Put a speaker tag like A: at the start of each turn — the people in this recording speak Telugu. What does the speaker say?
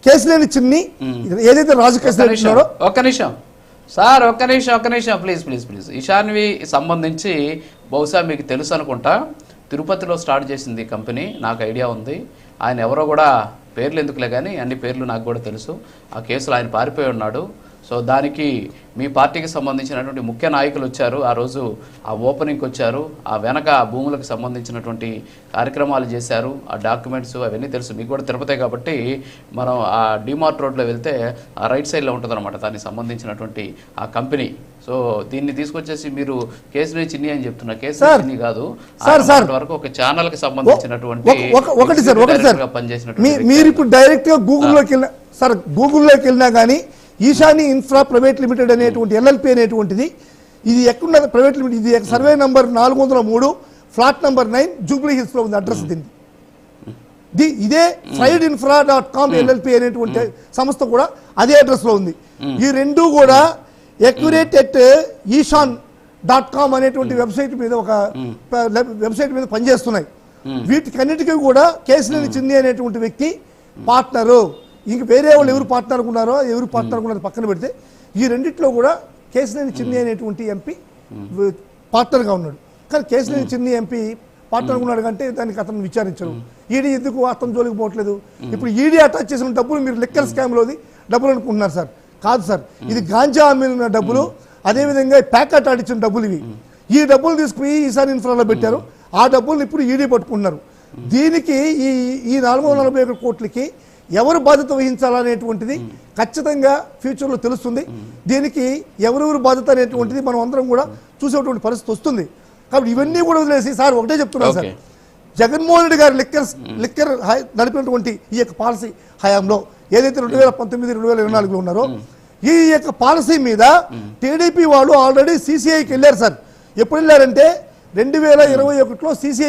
A: కేసినేని చిన్ని ఏదైతే రాజు కేసినేని ఉన్నారో
B: ఒక్క నిమిషం సార్, ఒక్క నిమిషం ప్లీజ్. ఈశాన్వి సంబంధించి బహుశా మీకు తెలుసు అనుకుంటా, తిరుపతిలో స్టార్ట్ చేసింది కంపెనీ, నాకు ఐడియా ఉంది. ఆయన ఎవరో కూడా పేర్లు ఎందుకులే కానీ అన్ని పేర్లు నాకు కూడా తెలుసు. ఆ కేసులో ఆయన పారిపోయి ఉన్నాడు. సో దానికి మీ పార్టీకి సంబంధించినటువంటి ముఖ్య నాయకులు వచ్చారు, ఆ రోజు ఆ ఓపెనింగ్కి వచ్చారు, ఆ వెనక భూములకు సంబంధించినటువంటి కార్యక్రమాలు చేశారు, ఆ డాక్యుమెంట్స్ అవన్నీ తెలుసు మీకు కూడా. తిరుపతి కాబట్టి మనం ఆ డిమార్ట్ రోడ్లో వెళ్తే ఆ రైట్ సైడ్లో ఉంటుందన్నమాట దానికి సంబంధించినటువంటి ఆ కంపెనీ. సో దీన్ని తీసుకొచ్చేసి మీరు కేసుని చిన్ని అని చెప్తున్నారు. కేసు చిన్ని కాదు, వరకు ఒక ఛానల్ కి సంబంధించినటువంటి
A: మీరు ఇప్పుడు డైరెక్ట్ గా గూగుల్లోకి వెళ్ళినా కానీ ఈశాని ఇన్ఫ్రా ప్రైవేట్ లిమిటెడ్ అనేటువంటి ఎల్ఎల్పి అనేటువంటిది ఇది ఎక్కడ ప్రైవేట్ లిమిటెడ్, ఇది survey number 403 flat number 9 Jubilee hills లో ఉంది అడ్రస్ దీన్ని. ఇదే friedinfra.com ఎల్ఎల్పి అనేటువంటి సంస్థ కూడా అదే అడ్రస్ లో ఉంది. ఈ రెండు కూడా accurate@ishan.com అనేటువంటి వెబ్సైట్ మీద ఒక వెబ్సైట్ మీద పనిచేస్తున్నాయి. వీటికన్నిటికీ కూడా కేసినేని చిన్ని అనేటువంటి వ్యక్తి పార్ట్నరు. ఇంక వేరే వాళ్ళు ఎవరు పార్ట్నర్ ఉన్నారో పక్కన పెడితే ఈ రెండిట్లో కూడా కేసినేని చిన్ని అనేటువంటి ఎంపీ పార్ట్నర్గా ఉన్నాడు. కానీ కేసినేని చిన్ని ఎంపీ పార్ట్నర్గా ఉన్నాడు కంటే దానికి అతను విచారించరు. ఈడీ ఎందుకు అతను జోలికి పోవట్లేదు? ఇప్పుడు ఈడీ అటాచ్ చేసిన డబ్బులు మీరు లిక్కర్ స్కామ్లోది డబ్బులు అనుకుంటున్నారు సార్. కాదు సార్, ఇది గాంజా అమ్మిన డబ్బులు, అదేవిధంగా ప్యాకెట్ ఆడిచ్చిన డబ్బులు ఇవి. ఈ డబ్బులు తీసుకుని ఈసారి ఇన్ఫ్రాలో పెట్టారు. ఆ డబ్బులు ఇప్పుడు ఈడీ పట్టుకుంటున్నారు. దీనికి ఈ 441 కోట్లకి ఎవరు బాధ్యత వహించాలనేటువంటిది ఖచ్చితంగా ఫ్యూచర్లో తెలుస్తుంది. దీనికి ఎవరెవరు బాధ్యత అనేటువంటిది మనం అందరం కూడా చూసేటువంటి పరిస్థితి వస్తుంది. కాబట్టి ఇవన్నీ కూడా వదిలేసి సార్ ఒకటే చెప్తున్నాను సార్, జగన్మోహన్ రెడ్డి గారు లిక్కర్ నడిపినటువంటి ఈ యొక్క పాలసీ హయాంలో ఏదైతే 2019-2024లో ఉన్నారో ఈ యొక్క పాలసీ మీద టీడీపీ వాళ్ళు ఆల్రెడీ సిసిఐకి వెళ్ళారు సార్. ఎప్పుడు వెళ్ళారంటే 2021లో సిసిఐ